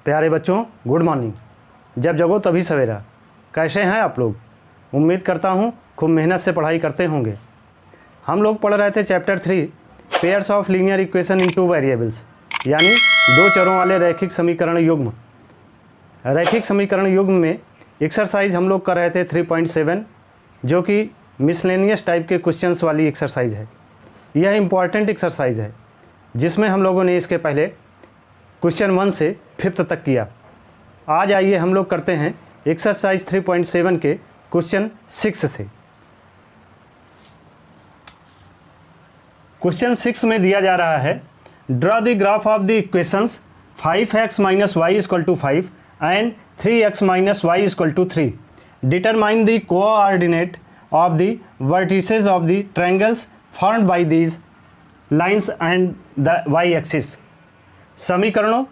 प्यारे बच्चों, good morning. जब जगो तभी सवेरा। कैसे हैं आप लोग? उम्मीद करता हूँ खूब मेहनत से पढ़ाई करते होंगे। हम लोग पढ़ रहे थे chapter 3 pairs of linear equation in 2 variables, यानी दो चरों वाले रैखिक समीकरण युग्म। रैखिक समीकरण युग्म में एक्सरसाइज हम लोग कर रहे थे 3.7, जो कि मिसलेनियस टाइप के क्वेश्चंस वाली एक्सरसाइज है। यह इम्पॉर्टेंट एक्सरसाइज है जिसमें हम लोगों ने इसके पहले क्वेश्चन 1 से 5th तक किया। आज आइए हम लोग करते हैं एक्सरसाइज 3.7 के क्वेश्चन 6 से। क्वेश्चन 6 में दिया जा रहा है, draw the graph of the equations 5x - y = 5 and 3x - y = 3. Determine the coordinate of the vertices of the triangles formed by these lines and the y axis. समीकरणों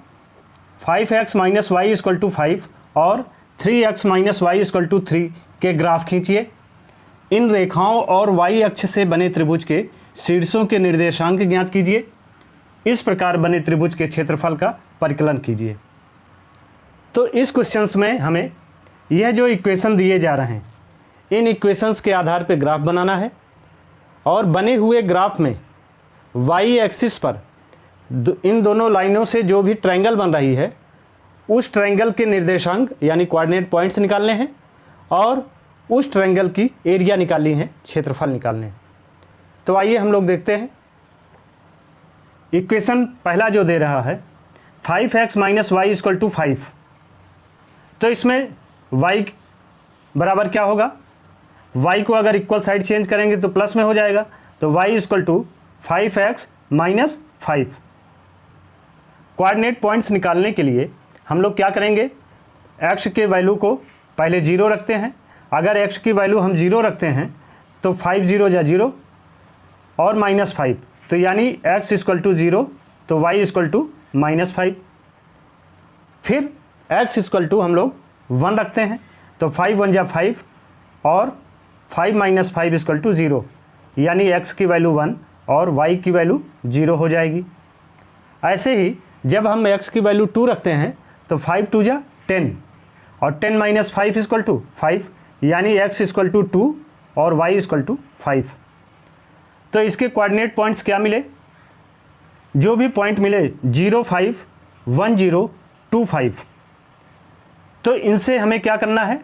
5x - y = 5 और 3x - y = 3 के graph खींचिए। इन रेखाओं और y अक्ष से बने त्रिभुज के शीर्षों के निर्देशांक ज्ञात कीजिए। इस प्रकार बने त्रिभुज के क्षेत्रफल का परिकलन कीजिए। तो इस क्वेश्चंस में हमें यह जो इक्वेशन दिए जा रहे हैं, इन इक्वेशंस के आधार पर ग्राफ बनाना है और बने हुए ग्राफ में y एक्सिस पर इन दोनों लाइनों से जो भी ट्रायंगल बन रही है उस ट्रायंगल के निर्देशांक यानी कोऑर्डिनेट पॉइंट्स निकालने हैं और उस ट्रायंगल की एरिया निकालनी है, क्षेत्रफल निकालने हैं। तो आइए हम लोग देखते हैं। इक्वेशन पहला जो दे रहा है 5x - y = 5, तो इसमें y बराबर क्या होगा? y को अगर इक्वल साइड चेंज करेंगे तो प्लस में हो जाएगा, तो y = 5x - 5। कोऑर्डिनेट पॉइंट्स निकालने के लिए हम लोग क्या करेंगे, x के वैल्यू को पहले 0 रखते हैं। अगर x की वैल्यू हम 0 रखते हैं तो 5 0 जा 0 और -5, तो यानी x = 0 तो y = -5। फिर x = हम लोग 1 रखते हैं, तो 5 1 जा 5 और 5 - 5 = 0, यानी x की वैल्यू 1 और y की वैल्यू 0 हो जाएगी। ऐसे ही जब हम x की वैल्यू 2 रखते हैं तो 5 2 जा 10 और 10 - 5 = 5, यानी x = 2 और y = 5। तो इसके कोऑर्डिनेट पॉइंट्स क्या मिले? जो भी पॉइंट मिले 0 5 1 0 2 5। तो इनसे हमें क्या करना है,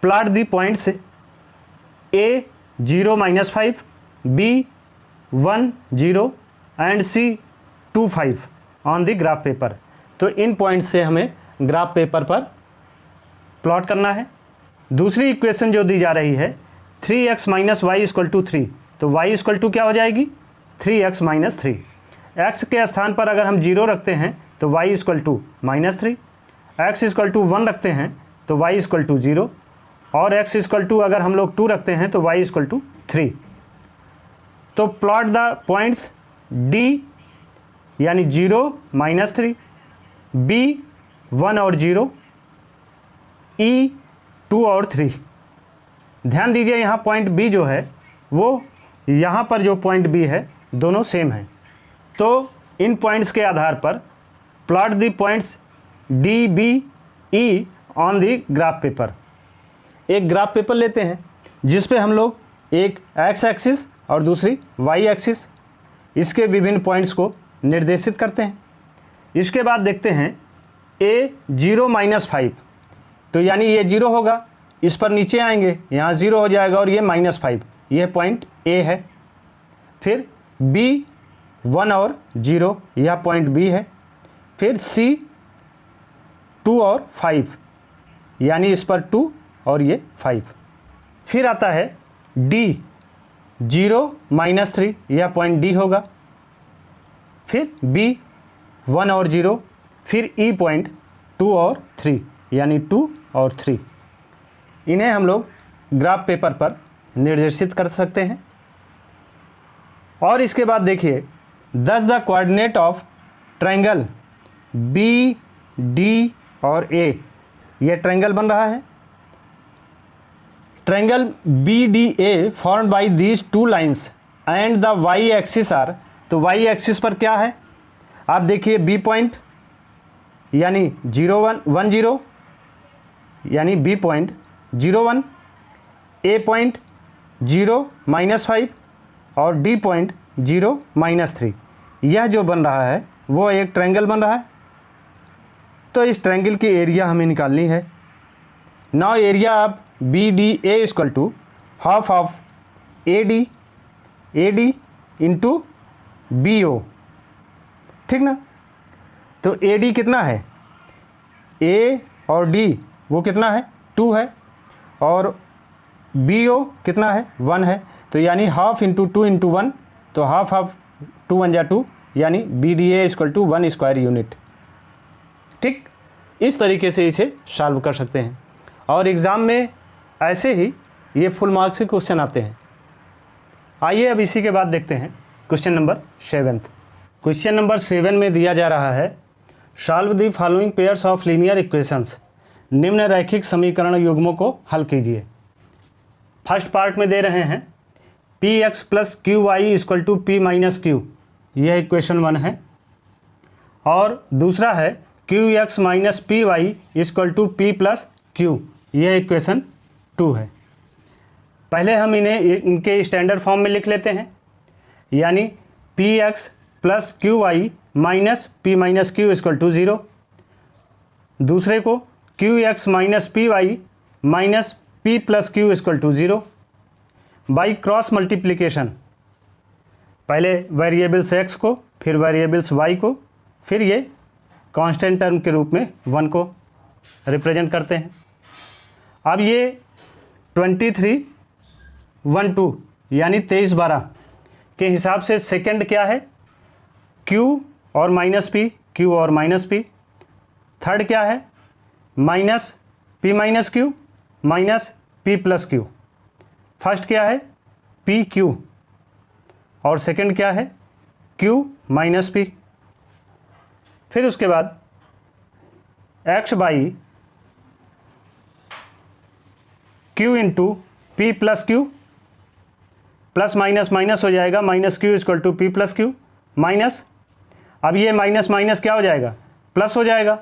plot the points a 0 - 5, b 1 0 and c 2 5 on the graph paper. तो इन पॉइंट से हमें ग्राफ पेपर पर प्लॉट करना है। दूसरी इक्वेशन जो दी जा रही है 3x - y = 3, तो y = क्या हो जाएगी? 3x - 3। x के स्थान पर अगर हम 0 रखते हैं तो y = -3, x = 1 रखते हैं तो y = 0 और x = अगर हम लोग 2 रखते हैं तो y = 3। तो प्लॉट द पॉइंट्स d यानी 0 -3, b 1 और 0, e 2 और 3। ध्यान दीजिए यहाँ पॉइंट b जो है वो यहाँ पर जो पॉइंट b है दोनों सेम हैं। तो इन पॉइंट्स के आधार पर plot the points d b e on the graph paper. एक ग्राफ पेपर लेते हैं जिस पे हम लोग एक x एक्सिस और दूसरी y एक्सिस, इसके विभिन्न पॉइंट्स को निर्देशित करते हैं। इसके बाद देखते हैं a 0 - 5, तो यानी ये 0 होगा, इस पर नीचे आएंगे यहाँ 0 हो जाएगा और ये -5, यह पॉइंट a है। फिर b 1 और 0, यह पॉइंट b है। फिर c 2 और 5, यानी इस पर 2 और ये 5। फिर आता है d 0 - 3, यह पॉइंट d होगा। फिर b 1 और 0, फिर e पॉइंट 2 और 3, यानी 2 और 3। इन्हें हम लोग ग्राफ पेपर पर निर्देशित कर सकते हैं। और इसके बाद देखिए, thus the coordinate of triangle B D और a, ये ट्रायंगल बन रहा है। Triangle B D A formed by these 2 lines and the y axis are, तो y एक्सिस पर क्या है आप देखिए, b पॉइंट यानी 0 यानी B पॉइंट 0 1, A पॉइंट 0 -5 और D पॉइंट 0 -3। यह जो बन रहा है वो एक ट्रायंगल बन रहा है। तो इस ट्रायंगल की एरिया हमें निकालनी है। Now area of BDA equal to half of AD into BO, ठीक ना। तो AD कितना है, A और D वो कितना है 2 है, और BO कितना है 1 है। तो यानी हाफ इंटू 2 इंटू 1, तो हाफ ऑफ 2 1 जा 2, यानी BDA equal to 1 square unit. ठीक, इस तरीके से इसे सॉल्व कर सकते हैं, और एग्ज़ाम में ऐसे ही ये फुल मार्क्स के क्वेश्चन आते हैं। आइए अब इसी के बाद देखते हैं क्वेश्चन नंबर 7। क्वेश्चन नंबर 7 में दिया जा रहा है solve the following pairs of linear equations, निम्न रैखिक समीकरण युग्मों को हल कीजिए। फर्स्ट पार्ट में दे रहे हैं px plus q y equal to p minus q, यह इक्वेशन 1 है, और दूसरा है qx minus p y equal to p plus q, यह इक्वेशन 2 है। पहले हम इनके स्टैंडर्ड फॉर्म में लिख लेते हैं, यानी px plus q y minus p minus q equal to 0। दूसरे को qx minus p y minus p plus q equal to 0 by cross multiplication. पहले वेरिएबल्स x को, फिर वेरिएबल्स y को, फिर ये कांस्टेंट टर्म के रूप में 1 को रिप्रेजेंट करते हैं। अब ये 23 1 2 यानी 23 12 के हिसाब से सेकंड क्या है, q और माइनस p, q और माइनस p। थर्ड क्या है, minus p minus q minus p plus q। First क्या है पी क्यू, और सेकंड क्या है q माइनस p। फिर उसके बाद x by q into p plus q, plus minus minus हो जाएगा, minus q equal to p plus q, minus, अब ये माइनस माइनस क्या हो जाएगा, प्लस हो जाएगा,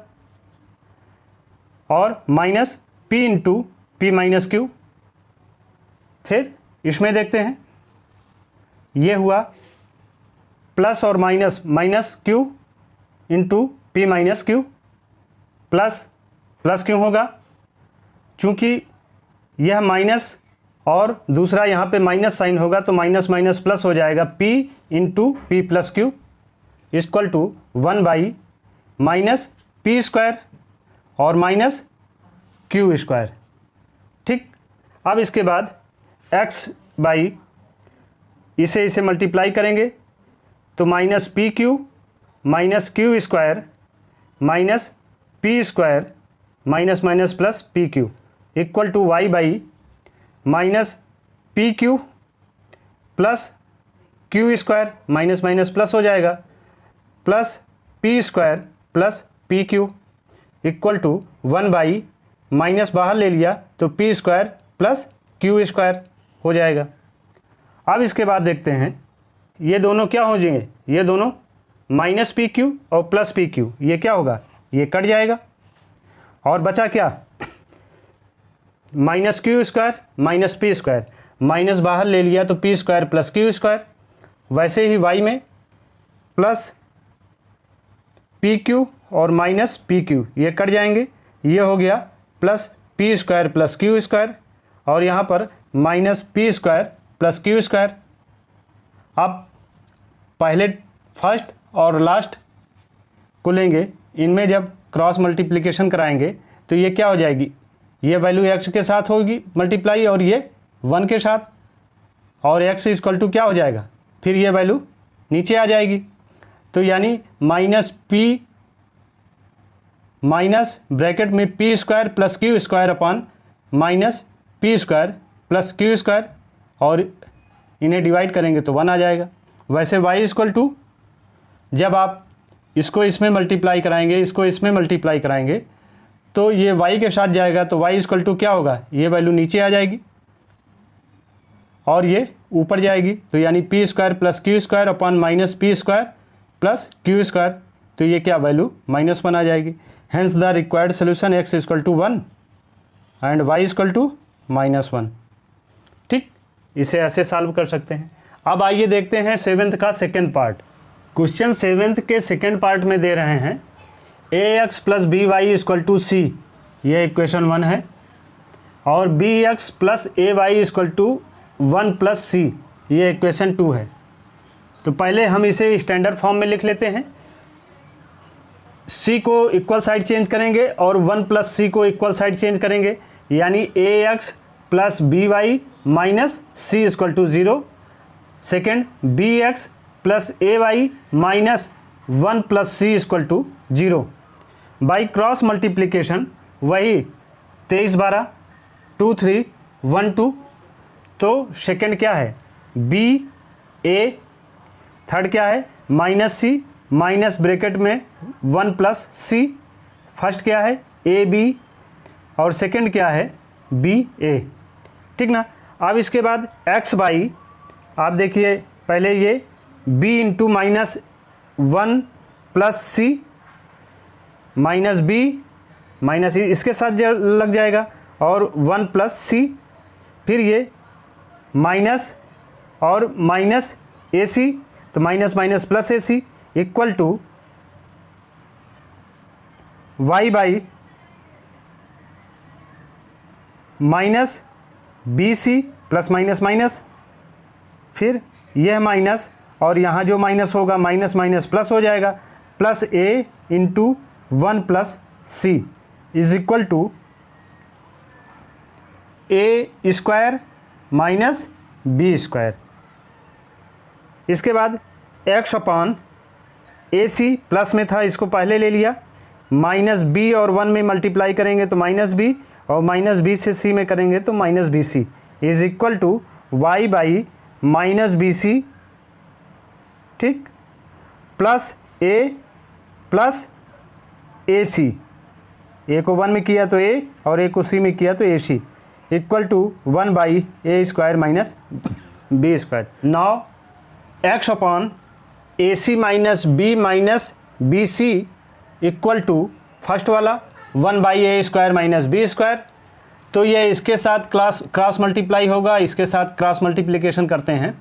और minus p into P minus Q. फिर इसमें देखते हैं, ये हुआ प्लस और minus, minus Q into P minus Q, plus plus क्यों होगा, चूँकि यह माइनस और दूसरा यहाँ पे माइनस साइन होगा, तो माइनस माइनस प्लस हो जाएगा, p into p plus q equal to 1 by minus p square और माइनस क्यू स्क्वायर। ठीक, अब इसके बाद x बाई इसे मल्टीप्लाई करेंगे, तो minus p q minus q square minus p square minus minus plus p q equal to y by minus p q plus q square, minus minus plus हो जाएगा, plus p square plus p q equal to 1 by minus बाहर ले लिया तो p square plus q square हो जाएगा। अब इसके बाद देखते हैं, ये दोनों क्या हो जाएंगे, ये दोनों माइनस पी क्यू और प्लस पी क्यू, ये क्या होगा, ये कट जाएगा, और बचा क्या, minus q square minus p square, minus बाहर ले लिया तो p square plus q square. वैसे ही वाई में प्लस पी क्यू और माइनस पी क्यू, ये कट जाएंगे, ये हो गया plus p square plus q square, और यहाँ पर minus p square plus q square. अब पहले फर्स्ट और लास्ट को लेंगे, इनमें जब क्रॉस मल्टीप्लिकेशन कराएंगे तो ये क्या हो जाएगी, ये वैल्यू x के साथ होगी मल्टीप्लाई, और ये 1 के साथ, और x इक्वल टू क्या हो जाएगा, फिर ये वैल्यू नीचे आ जाएगी। तो यानी माइनस पी माइनस ब्रैकेट में P square plus q square upon minus p square plus q square, और इन्हें डिवाइड करेंगे तो 1 आ जाएगा। वैसे y इक्वल टू, जब आप इसको इसमें मल्टीप्लाई कराएंगे, इसको इसमें मल्टीप्लाई कराएंगे, तो ये y के साथ जाएगा, तो y इक्वल टू क्या होगा, ये वैल्यू नीचे आ जाएगी और ये ऊपर जाएगी, तो यानी P square plus q square upon minus p square plus q square, तो ये क्या वैल्यू -1 आ जाएगी। Hence the required solution x is equal to 1 and y is equal to -1। ठीक, इसे ऐसे सॉल्व कर सकते हैं। अब आइए देखते हैं 7th का सेकेंड पार्ट। क्वेश्चन 7th के सेकेंड पार्ट में दे रहे हैं ax plus b y equal to c, ये इक्वेशन 1 है, और bx plus a y equal to 1 plus c, ये इक्वेशन 2 है। तो पहले हम इसे स्टैंडर्ड फॉर्म में लिख लेते हैं। c को इक्वल साइड चेंज करेंगे और 1 प्लस सी को इक्वल साइड चेंज करेंगे, यानी ax plus b y minus c equal to 0। Second bx plus a y minus 1 plus c equal to 0। By cross multiplication वही 23 12 2 3 1 2। तो सेकेंड क्या है बी ए, थर्ड क्या है माइनस सी, माइनस ब्रैकेट में 1 प्लस सी, first क्या है ए बी और सेकेंड क्या है बी ए। ठीक ना। अब इसके बाद एक्स बाई, आप देखिए पहले ये b इंटू माइनस 1 प्लस सी माइनस बी माइनस ई इसके साथ लग जाएगा और 1 प्लस सी, फिर ये माइनस और माइनस ए सी, तो minus minus plus a c equal to y by minus b c plus minus minus, फिर यह माइनस और यहाँ जो माइनस होगा माइनस माइनस प्लस हो जाएगा, plus a into 1 plus c is equal to a square minus b square. इसके बाद x upon a c plus में था, इसको पहले ले लिया, माइनस बी और 1 में मल्टीप्लाई करेंगे तो माइनस बी, और माइनस बी से सी में करेंगे तो minus b c is equal to y by minus b c, ठीक, प्लस ए सी, ए को 1 में किया तो ए और ए को सी में किया तो a c equal to 1 by a square minus b square. Now x upon a c minus b c equal to first वाला 1 by a square minus b square. तो ये इसके साथ क्रॉस मल्टीप्लाई होगा, इसके साथ क्रॉस मल्टीप्लिकेशन करते हैं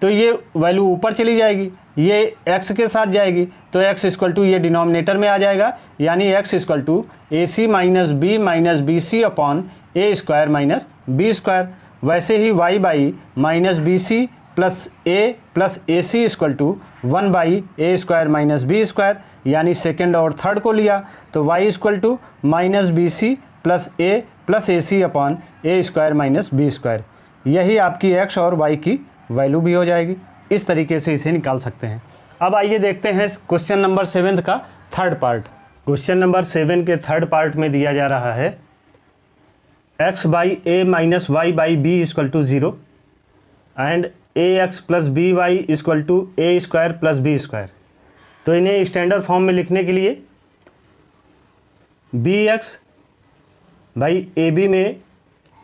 तो ये वैल्यू ऊपर चली जाएगी, ये x के साथ जाएगी तो x इक्वल टू ये डिनोमिनेटर में आ जाएगा, यानी x equal to a c minus b c upon a square minus b square. वैसे ही y by minus b c plus a c equal to 1 by a square minus b square, यानी second और third को लिया तो y equal to minus b c plus a c upon a square minus b square. यही आपकी x और y की value भी हो जाएगी। इस तरीके से इसे निकाल सकते हैं। अब आइए देखते हैं क्वेश्चन नंबर 7 का थर्ड पार्ट। क्वेश्चन नंबर 7 के थर्ड पार्ट में दिया जा रहा है x by a minus y by b equal to 0 and a x plus b y equal to a square plus b square. तो इन्हें स्टैंडर्ड फॉर्म में लिखने के लिए b x by a b में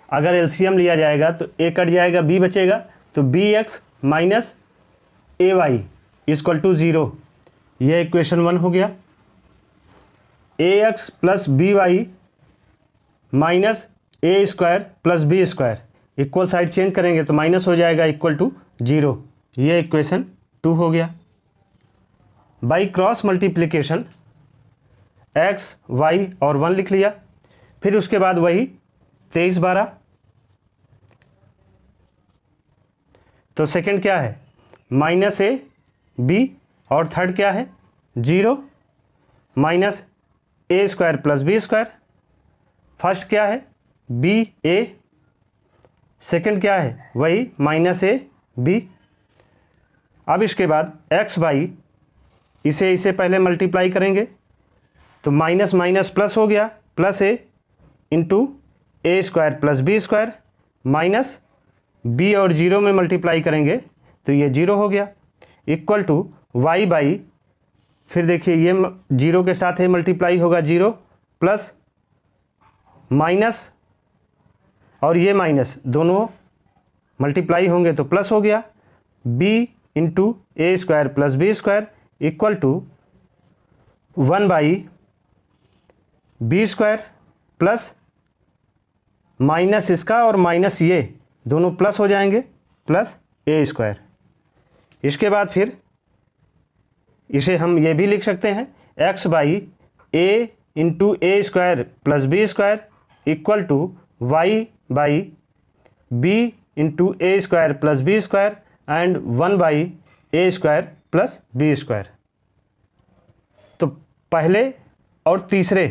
अगर एलसीएम लिया जाएगा तो ए कट जाएगा, बी बचेगा, तो b x minus a y equal to 0, यह इक्वेशन 1 हो गया। A x plus b y minus a square plus b square, equal side change करेंगे तो माइनस हो जाएगा इक्वल टू 0, यह इक्वेशन 2 हो गया। By cross multiplication x y और 1 लिख लिया, फिर उसके बाद वही 23 12, तो सेकंड क्या है माइनस ए बी और थर्ड क्या है 0 minus a square plus b square. First क्या है बी ए, सेकंड क्या है वही माइनस ए बी। अब इसके बाद एक्स बाई इसे पहले मल्टीप्लाई करेंगे तो माइनस माइनस प्लस हो गया, plus a into a square plus b square, minus b और 0 में मल्टीप्लाई करेंगे तो ये 0 हो गया, इक्वल टू वाई बाई, फिर देखिए ये 0 के साथ है मल्टीप्लाई होगा 0 प्लस माइनस और ये माइनस दोनों मल्टीप्लाई होंगे तो प्लस हो गया, b into a square plus b square equal to 1 by b square plus minus इसका और माइनस ये दोनों प्लस हो जाएंगे, प्लस ए स्क्वायर। इसके बाद फिर इसे हम ये भी लिख सकते हैं x by a into a square plus b square equal to y by b into a square plus b square and 1 by a square plus b square. तो पहले और तीसरे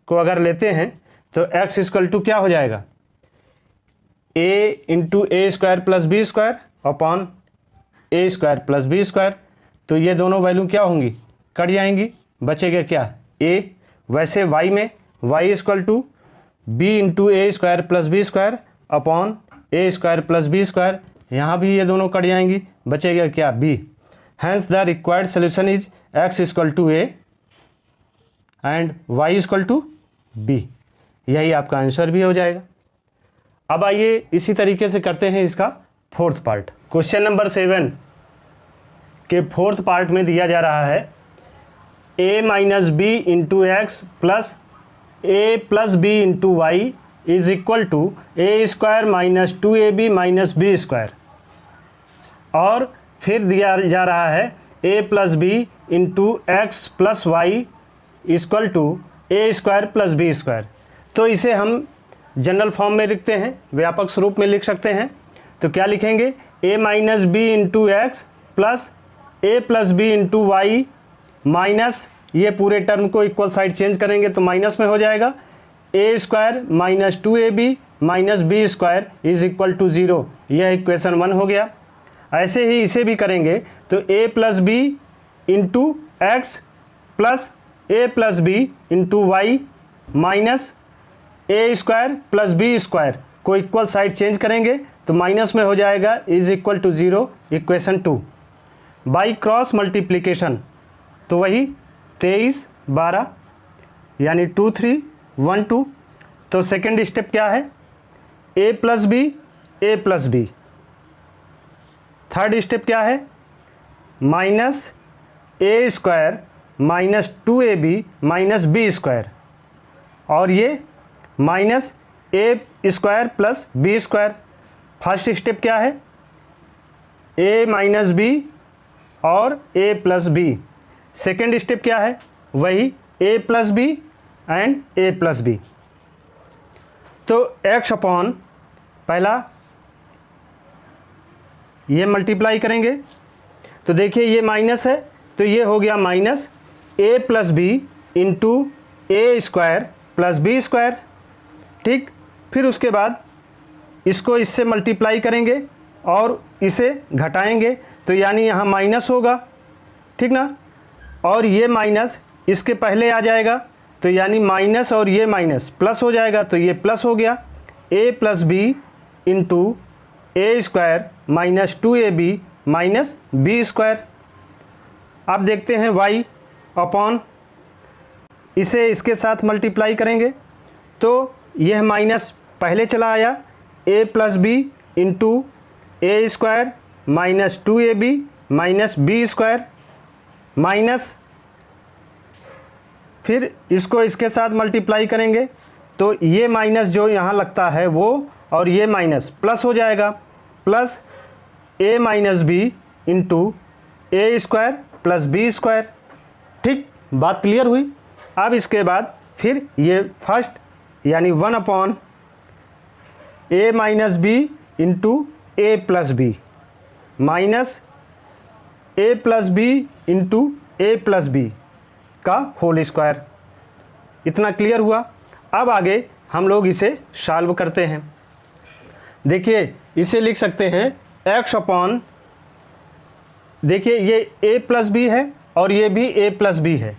को अगर लेते हैं तो x इक्वल टू क्या हो जाएगा, a into a square plus b square upon a square plus b square. तो ये दोनों वैल्यू क्या होंगी, कट जाएंगी, बचेगा क्या a। वैसे y में y equal to b into a square plus b square upon a square plus b square, यहाँ भी ये दोनों कट जाएंगी, बचेगा क्या b। Hence the required solution is x equal to a and y equal to b। यही आपका answer भी हो जाएगा। अब आइए इसी तरीके से करते हैं इसका फोर्थ पार्ट। क्वेश्चन नंबर 7 के फोर्थ पार्ट में दिया जा रहा है a minus b into x plus a plus b into y is equal to a square minus 2ab minus b square. और फिर दिया जा रहा है a plus b into x plus y equal to a square plus b square. तो इसे हम general form में लिखते हैं, व्यापक स्वरूप में लिख सकते हैं। तो क्या लिखेंगे, a minus b into x plus a plus b into y minus, ये पूरे टर्म को इक्वल साइड चेंज करेंगे तो माइनस में हो जाएगा, a square minus 2ab minus b square is equal to 0। यह इक्वेशन 1 हो गया। ऐसे ही इसे भी करेंगे तो a plus b into x plus a plus b into y minus a square plus b square को इक्वल साइड चेंज करेंगे तो माइनस में हो जाएगा is equal to 0, equation 2। By cross multiplication तो वही 23 12 यानी 2 3 1 2। तो सेकेंड स्टेप क्या है, a plus b a plus b. Third step क्या है, minus a square minus 2ab minus b square, और ये minus a square plus b square. First step क्या है, ए माइनस बी और a plus b. Second step क्या है, वही a plus b and a plus b. तो x upon पहला ये मल्टीप्लाई करेंगे तो देखिए ये माइनस है तो ये हो गया minus a plus b into a square plus b square. ठीक, फिर उसके बाद इसको इससे मल्टीप्लाई करेंगे और इसे घटाएंगे तो यानी यहाँ माइनस होगा, ठीक ना, और ये माइनस इसके पहले आ जाएगा तो यानी माइनस और ये माइनस प्लस हो जाएगा तो ये प्लस हो गया, a plus b into a square minus 2ab minus b square. अब देखते हैं y अपॉन, इसे इसके साथ मल्टीप्लाई करेंगे तो यह माइनस पहले चला आया, a plus b into a square minus 2ab minus b square minus, फिर इसको इसके साथ मल्टीप्लाई करेंगे तो ये माइनस जो यहाँ लगता है वो और ये माइनस प्लस हो जाएगा, plus A minus b into a square plus b square. ठीक, बात क्लियर हुई। अब इसके बाद फिर ये फर्स्ट यानी 1 upon a minus b into a plus B minus a plus b into a plus B का होल स्क्वायर। इतना क्लियर हुआ। अब आगे हम लोग इसे सॉल्व करते हैं। देखिए इसे लिख सकते हैं x अपॉन, देखिए ये a प्लस बी है और ये भी a प्लस बी है,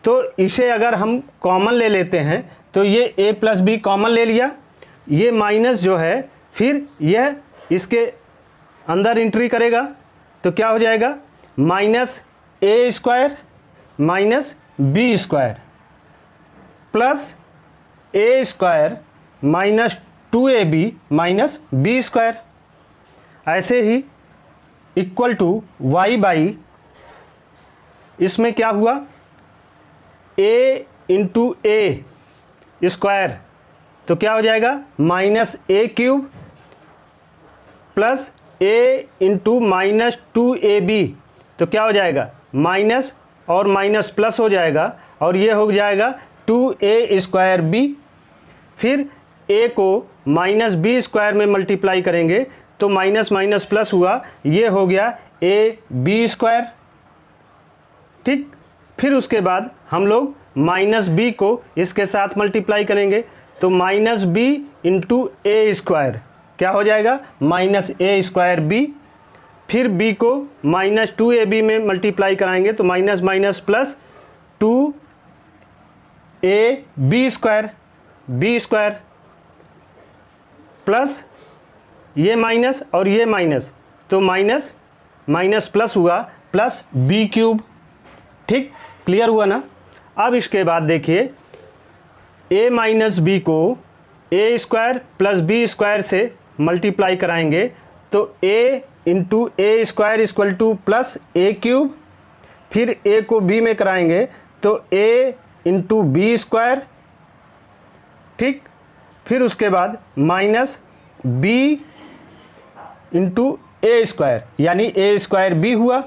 तो इसे अगर हम कॉमन ले लेते हैं तो ये a प्लस बी कॉमन ले लिया, ये माइनस जो है फिर यह इसके अंदर एंट्री करेगा तो क्या हो जाएगा, minus a square minus b square plus a square minus 2ab minus b square. ऐसे ही इक्वल टू y बाई, इसमें क्या हुआ, a इंटू ए स्क्वायर, तो क्या हो जाएगा minus A cube plus a into minus 2ab, तो क्या हो जाएगा माइनस और माइनस प्लस हो जाएगा और ये हो जाएगा 2a स्क्वायर बी। फिर a को माइनस बी स्क्वायर में मल्टीप्लाई करेंगे तो माइनस माइनस प्लस हुआ, ये हो गया ए बी स्क्वायर। ठीक, फिर उसके बाद हम लोग माइनस बी को इसके साथ मल्टीप्लाई करेंगे तो minus b into a square क्या हो जाएगा माइनस ए स्क्वायर बी। फिर b को माइनस 2ab में मल्टीप्लाई कराएंगे तो minus minus plus 2ab square b square plus ये माइनस और ये माइनस, तो माइनस माइनस प्लस हुआ प्लस बी क्यूब। ठीक, क्लियर हुआ ना। अब इसके बाद देखिए a माइनस बी को a square plus b square से मल्टीप्लाई कराएंगे तो a into a square equal two plus A cube. फिर a को b में कराएंगे तो a इंटू बी स्क्वायर। ठीक, फिर उसके बाद minus b into a square यानी ए स्क्वायर बी हुआ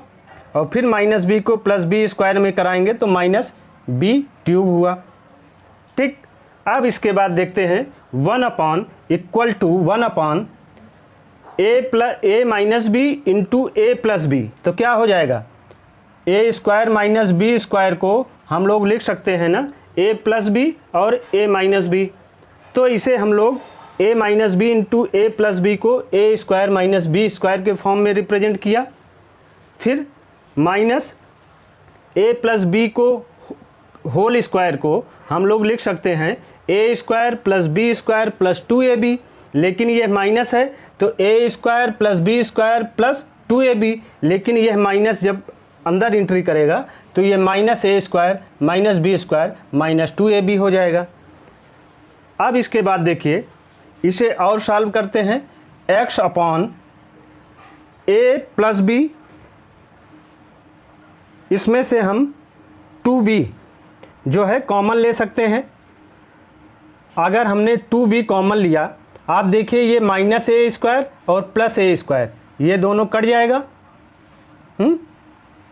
और फिर माइनस बी को प्लस बी स्क्वायर में कराएंगे तो माइनस बी क्यूब हुआ। ठीक, अब इसके बाद देखते हैं 1 upon equal to 1 upon a minus b into a plus b, तो क्या हो जाएगा a square minus b square को हम लोग लिख सकते हैं ना ए प्लस बी और ए माइनस बी, तो इसे हम लोग a minus b into a plus b को a square minus b square के फॉर्म में रिप्रेजेंट किया। फिर माइनस ए प्लस बी को होल स्क्वायर को हम लोग लिख सकते हैं a square plus b square plus 2ab, लेकिन यह माइनस है तो a square plus b square plus 2ab, लेकिन यह माइनस जब अंदर एंट्री करेगा तो यह minus a square minus b square minus 2ab हो जाएगा। अब इसके बाद देखिए इसे और सॉल्व करते हैं x अपॉन ए प्लस बी, इसमें से हम 2b जो है कॉमन ले सकते हैं। अगर हमने 2b कॉमन लिया, आप देखिए ये माइनस ए स्क्वायर और प्लस ए स्क्वायर ये दोनों कट जाएगा,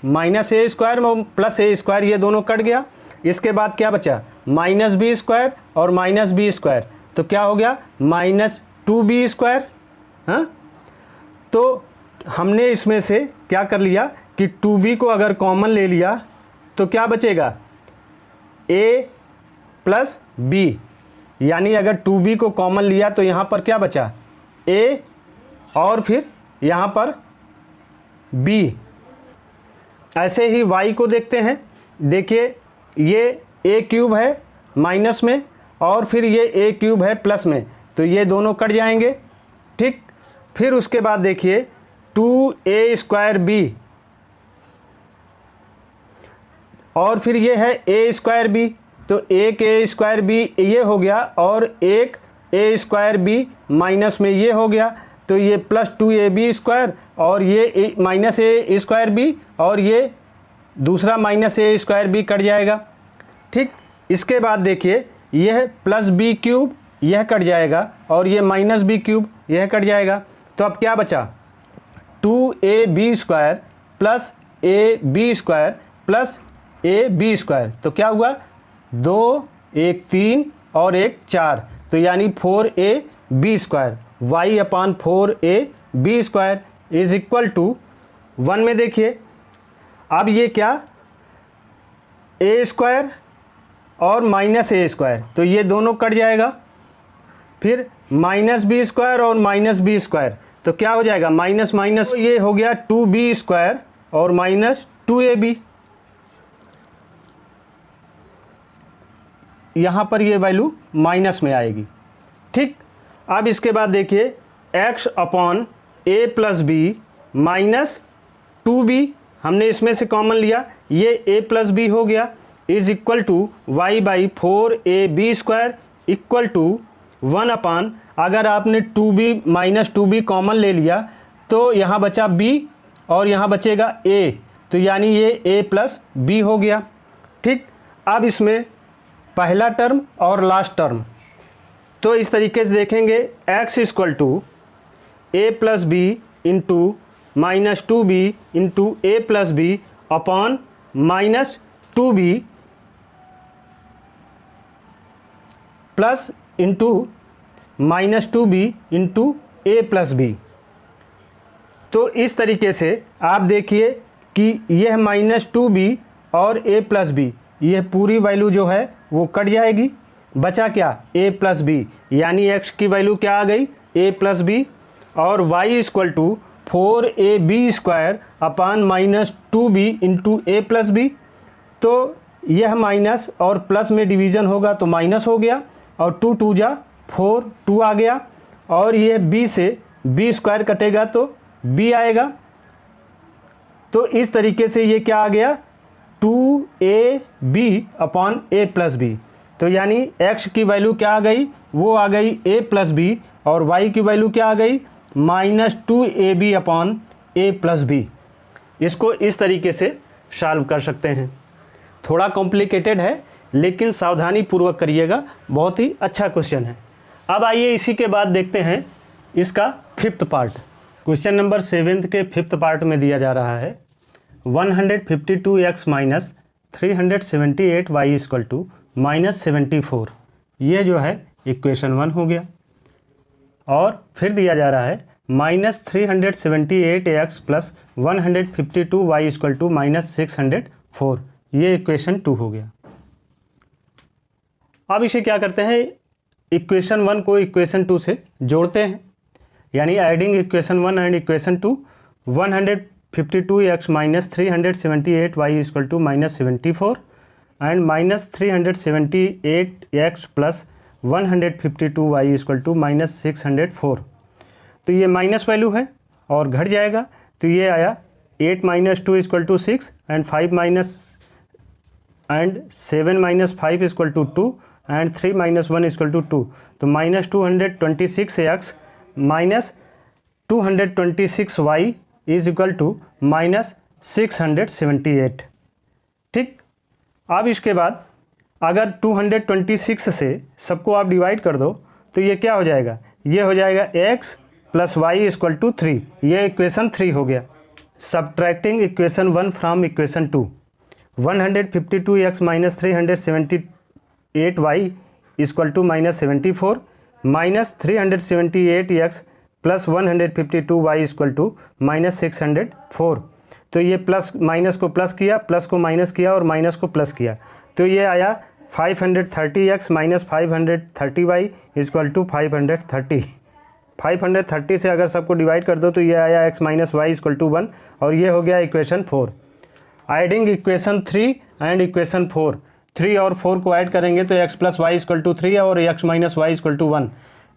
माइनस ए स्क्वायर और प्लस ए स्क्वायर ये दोनों कट गया। इसके बाद क्या बचा माइनस बी स्क्वायर और माइनस बी स्क्वायर, तो क्या हो गया माइनस 2b स्क्वायर। हाँ, तो हमने इसमें से क्या कर लिया कि 2b को अगर कॉमन ले लिया तो क्या बचेगा a प्लस बी, यानी अगर 2b को कॉमन लिया तो यहाँ पर क्या बचा a और फिर यहाँ पर b। ऐसे ही y को देखते हैं, देखिए ये a क्यूब है माइनस में और फिर ये a क्यूब है प्लस में, तो ये दोनों कट जाएंगे। ठीक, फिर उसके बाद देखिए 2a स्क्वायर बी और फिर ये है a स्क्वायर बी, तो एक a स्क्वायर बी ये हो गया और एक a स्क्वायर बी माइनस में ये हो गया, तो ये प्लस 2ab स्क्वायर और ये माइनस ए स्क्वायर बी और ये दूसरा minus a square b cut जाएगा। ठीक, इसके बाद देखिए यह प्लस बी क्यूब यह कट जाएगा और ये माइनस बी क्यूब यह कट जाएगा, तो अब क्या बचा 2ab square plus a b square plus a b square, तो क्या हुआ 2 एक 3 और एक 4, तो यानी 4ab square y upon 4ab square is equal to 1 में देखिए अब ये क्या ए स्क्वायर और माइनस ए स्क्वायर, तो ये दोनों कट जाएगा। फिर माइनस बी स्क्वायर और माइनस बी स्क्वायर, तो क्या हो जाएगा माइनस माइनस, तो ये हो गया 2b स्क्वायर और माइनस 2ab, यहाँ पर ये वैल्यू माइनस में आएगी। ठीक, अब इसके बाद देखिए x अपॉन ए प्लस बी माइनस 2b, हमने इसमें से कॉमन लिया, ये a प्लस बी हो गया is equal to y by 4ab square equal to 1 upon, अगर आपने 2b माइनस 2b कॉमन ले लिया तो यहाँ बचा b और यहाँ बचेगा a, तो यानी ये a प्लस बी हो गया। ठीक, अब इसमें पहला टर्म और लास्ट टर्म। तो इस तरीके से देखेंगे, x equal to a plus b into minus 2b into a plus b upon minus 2b plus into minus 2b into a plus b. तो इस तरीके से आप देखिए कि यह माइनस 2b और ए प्लस बी, यह पूरी वैल्यू जो है वो कट जाएगी, बचा क्या, a प्लस बी, यानी x की वैल्यू क्या आ गई, a प्लस बी, और y equal to 4ab square upon minus 2b into a plus b. तो यह माइनस और प्लस में डिवीज़न होगा तो माइनस हो गया, और 2 2 जा 4, 2 आ गया, और यह b से b स्क्वायर कटेगा तो b आएगा। तो इस तरीके से ये क्या आ गया, 2ab अपॉन ए प्लस बी। तो यानी x की वैल्यू क्या आ गई, वो आ गई a प्लस बी, और y की वैल्यू क्या आ गई, माइनस 2ab अपॉन ए प्लस बी। इसको इस तरीके से सॉल्व कर सकते हैं। थोड़ा कॉम्प्लिकेटेड है लेकिन सावधानी पूर्वक करिएगा, बहुत ही अच्छा क्वेश्चन है। अब आइए इसी के बाद देखते हैं इसका फिफ्थ पार्ट। क्वेश्चन नंबर 7 के फिफ्थ पार्ट में दिया जा रहा है 152x minus 378y equal to minus 74। ये जो है इक्वेशन 1 हो गया, और फिर दिया जा रहा है minus 378x plus 152y equal to minus 604। ये इक्वेशन 2 हो गया। अब इसे क्या करते हैं, इक्वेशन 1 को इक्वेशन 2 से जोड़ते हैं, यानी adding equation 1 and equation 2। 152x minus 378y equal to minus 74 and minus 378x plus 152y equal to minus 604। तो ये माइनस वैल्यू है और घट जाएगा, तो ये आया 8 minus 2 equal to 6 and 5 minus and 7 minus 5 equal to 2 and 3 minus 1 equal to 2। तो minus 226x minus 226y is equal to minus 678। ठीक। अब इसके बाद अगर 226 से सबको आप डिवाइड कर दो तो ये क्या हो जाएगा, ये हो जाएगा x plus y equal to 3। ये इक्वेशन 3 हो गया। Subtracting equation 1 from equation 2, 152x minus 378y equal to minus 74 minus 378x plus 152y equal to minus 604। तो ये प्लस माइनस को प्लस किया, प्लस को माइनस किया और माइनस को प्लस किया, तो ये आया 530x minus 530y equal to 530। 530 से अगर सबको डिवाइड कर दो तो ये आया x minus y equal to 1, और ये हो गया equation 4। Adding equation 3 and equation 4, 3 और 4 को ऐड करेंगे तो x plus y equal to 3 और x minus y equal to 1।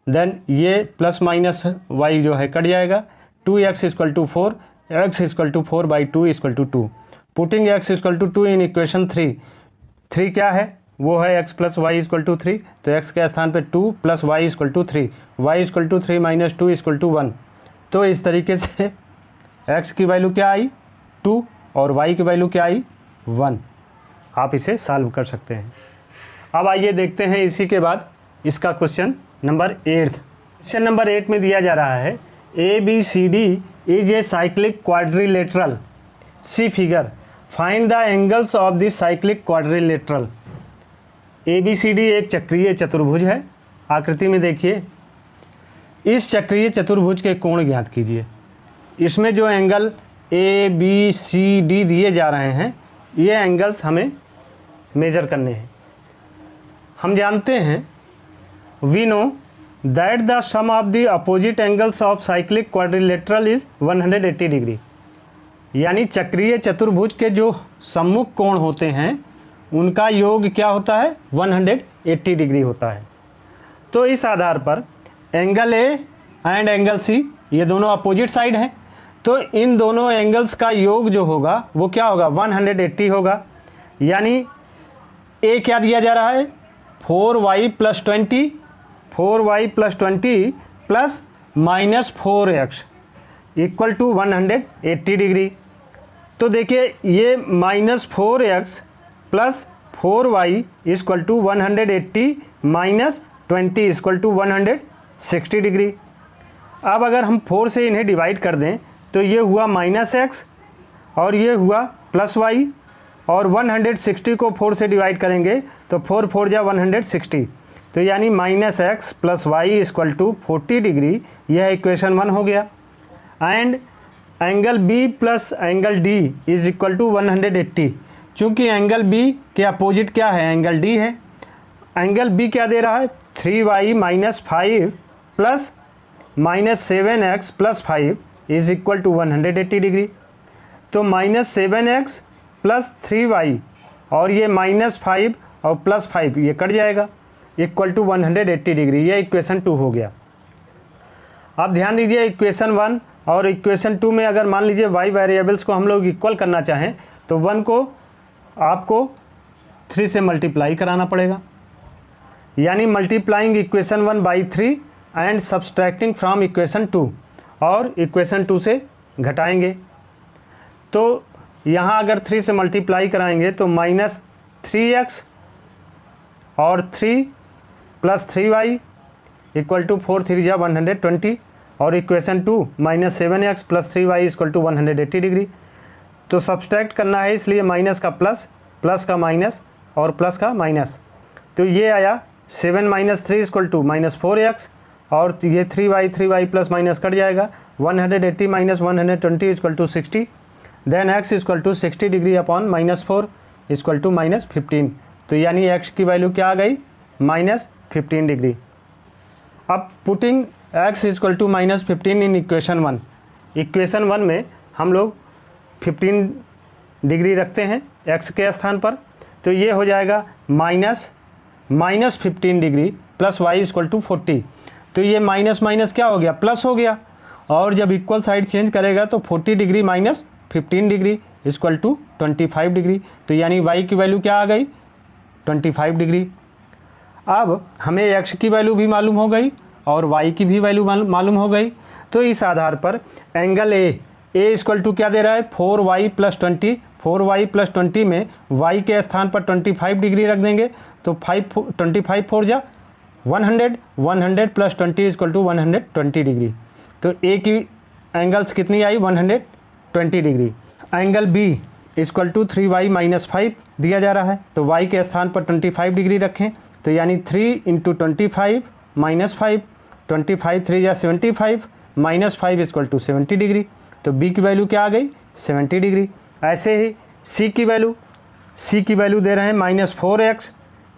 Then ये प्लस माइनस y जो है कट जाएगा, 2x equal to 4, x equal to 4 by 2 equal to 2। Putting x equal to 2 in equation 3, 3 क्या है, वो है x plus y equal to 3, तो x के स्थान पे 2 plus y equal to 3, y equal to 3 minus 2 equal to 1। तो इस तरीके से x की वैल्यू क्या आई 2 और y की वैल्यू क्या आई 1। आप इसे सॉल्व कर सकते हैं। अब आइए देखते हैं इसी के बाद इसका क्वेश्चन नंबर 8। क्वेश्चन नंबर 8 में दिया जा रहा है ABCD is a cyclic quadrilateral, see figure, find the angles of the cyclic quadrilateral. ABCD एक चक्रीय चतुर्भुज है। आकृति में देखिए, इस चक्रीय चतुर्भुज के कोण ज्ञात कीजिए। इसमें जो एंगल ABCD दिए जा रहे हैं, ये एंगल्स हमें मेजर करने हैं। हम जानते हैं, we know that the sum of the opposite angles of cyclic quadrilateral is 180 degree. यानी चक्रीय चतुर्भुज के जो सम्मुख कोण होते हैं उनका योग क्या होता है, 180 डिग्री होता है। तो इस आधार पर angle a and angle c, ये दोनों अपोजिट साइड हैं, तो इन दोनों एंगल्स का योग जो होगा वो क्या होगा, 180 होगा। यानी ए क्या दिया जा रहा है, 4y plus 20, 4y plus 20 plus minus 4x equal to 180 degree. तो देखिए, ये minus 4x plus 4y equal to 180 minus 20 equal to 160 degree. अब अगर हम 4 से इन्हें डिवाइड कर दें तो ये हुआ -x और ये हुआ +y, और 160 को 4 से डिवाइड करेंगे तो 4 4 जा 160, तो यानी -x + y equal to 40 degree. यह इक्वेशन 1 हो गया। And angle B plus angle D is equal to 180। चूँकि एंगल B के अपोजिट क्या है, एंगल D है। एंगल B क्या दे रहा है, 3y - 5 plus -7x + 5 is equal to 180 degree. तो -7x + 3y और ये -5 और +5 ये कट जाएगा, इक्वल टू 180 डिग्री। ये इक्वेशन 2 हो गया। अब ध्यान दीजिए, इक्वेशन 1 और इक्वेशन 2 में अगर मान लीजिए y वेरिएबल्स को हम लोग इक्वल करना चाहें तो 1 को आपको 3 से मल्टीप्लाई कराना पड़ेगा, यानी multiplying equation 1 by 3 and subtracting from equation 2, और इक्वेशन 2 से घटाएंगे। तो यहाँ अगर 3 से मल्टीप्लाई कराएंगे तो -3x और 3 + 3y इक्वल टू 4 3 जा 120, और equation 2 -7x + 3y equal to 180 degree. तो सब्सट्रैक्ट करना है, इसलिए माइनस का प्लस, प्लस का माइनस और प्लस का माइनस। तो ये आया 7 - 3 इक्वल टू -4x, और ये 3y प्लस माइनस कट जाएगा, 180 - 120 equal to 60। Then x equal to 60 degree upon -4 equal to -15। तो यानी x की वैल्यू क्या आ गई, -15 डिग्री। अब putting x equal to -15 in equation 1। Equation 1 में हम लोग 15 डिग्री रखते हैं x के स्थान पर, तो ये हो जाएगा -15 degree plus y equal to 40। तो ये माइनस माइनस क्या हो गया, प्लस हो गया, और जब इक्वल साइड चेंज करेगा तो 40 degree -15 degree equal to 25 degree. तो यानी y की वैल्यू क्या आ गई, 25 डिग्री। अब हमें x की वैल्यू भी मालूम हो गई और y की भी वैल्यू मालूम हो गई। तो इस आधार पर एंगल A इक्वल टू क्या दे रहा है, 4y + 20। 4y + 20 में y के स्थान पर 25 डिग्री रख देंगे, तो 25 4 जा 100, 100 + 20 इक्वल टू 120 डिग्री। तो A की एंगल्स कितनी आई, 120 degree. Angle B equal to 3y - 5 दिया जा रहा है, तो y के स्थान पर 25 डिग्री रखें, तो यानी 3 × 25 - 5, 25 3 जा 75 -5 इक्वल टू 70 डिग्री। तो B की वैल्यू क्या आ गई, 70 डिग्री। ऐसे ही C की वैल्यू दे रहे हैं -4x,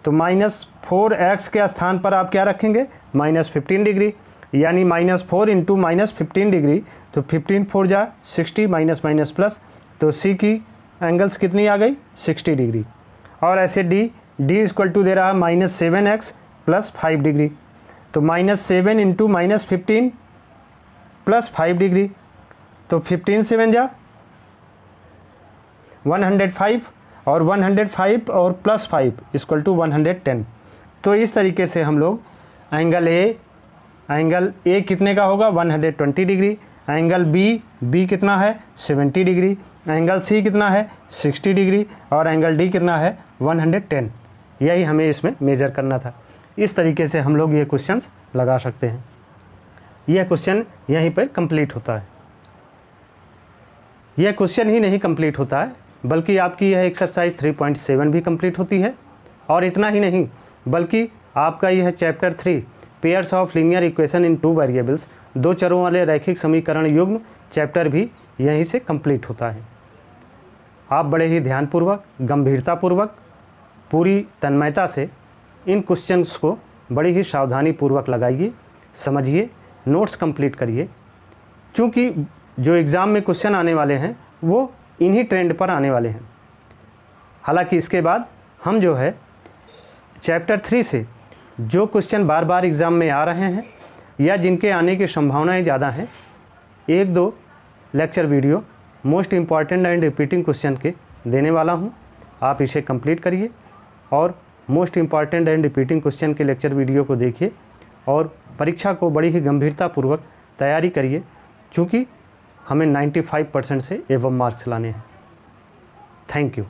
तो -4x के स्थान पर आप क्या रखेंगे, -15 डिग्री, यानी -4 × -15 डिग्री, तो 15 4 जा 60 माइनस प्लस, तो C की एंगल्स कितनी आ गई, 60 डिग्री। और ऐसे D इक्वल टू दे रहा है -7x + 5 डिग्री, तो -7 × -15 + 5 डिग्री, तो 15 7 जा 105, और 105 और +5 इक्वल टू 110। तो इस तरीके से हम लोग एंगल A कितने का होगा, 120 डिग्री। एंगल B कितना है, 70 डिग्री। एंगल C कितना है, 60 डिग्री। और एंगल D कितना है, 110। यही हमें इसमें मेजर करना था। इस तरीके से हम लोग ये क्वेश्चंस लगा सकते हैं। यह क्वेश्चन यहीं पर कंप्लीट होता है। यह क्वेश्चन ही नहीं कंप्लीट होता है, बल्कि आपकी यह एक्सरसाइज 3.7 भी कंप्लीट होती है। और इतना ही नहीं, बल्कि आपका यह chapter 3 pairs of linear equation in 2 variables, 2 चरों वाले रैखिक समीकरण युग्म चैप्टर भी यहीं से कंप्लीट होता है। आप बड़े ही ध्यानपूर्वक, गंभीरतापूर्वक, पूरी तन्मयता से इन क्वेश्चंस को बड़ी ही सावधानी पूर्वक लगाइए, समझिए, नोट्स कंप्लीट करिए, क्योंकि जो एग्ज़ाम में क्वेश्चन आने वाले हैं वो इन्हीं ट्रेंड पर आने वाले हैं। हालांकि इसके बाद हम जो है चैप्टर 3 से जो क्वेश्चन बार बार एग्ज़ाम में आ रहे हैं या जिनके आने की संभावनाएं ज़्यादा हैं, 1-2 lecture video most important and repeating question के देने वाला हूं। आप इसे कंप्लीट करिए और most important and repeating question के लेक्चर वीडियो को देखिए और परीक्षा को बड़ी ही गंभीरतापूर्वक तैयारी करिए, क्योंकि हमें 95% से एवं मार्क्स लाने हैं। Thank you.